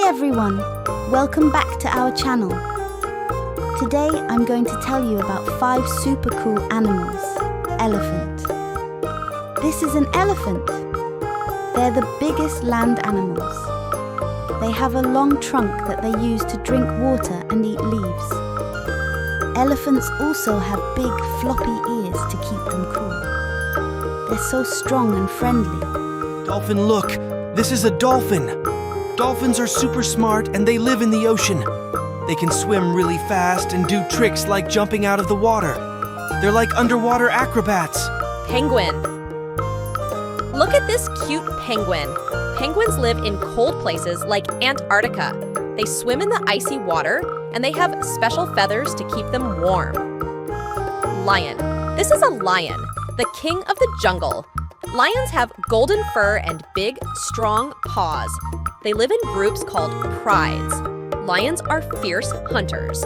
everyone! Welcome back to our channel. Today I'm going to tell you about 5 super cool animals. Elephant. This is an elephant. They're the biggest land animals. They have a long trunk that they use to drink water and eat leaves. Elephants also have big floppy ears to keep them cool. They're so strong and friendly. Dolphin, look! This is a dolphin! Dolphins are super smart and they live in the ocean. They can swim really fast and do tricks like jumping out of the water. They're like underwater acrobats. Penguin. Look at this cute penguin. Penguins live in cold places like Antarctica. They swim in the icy water and they have special feathers to keep them warm. Lion. This is a lion, the king of the jungle. Lions have golden fur and big, strong paws. They live in groups called prides. Lions are fierce hunters.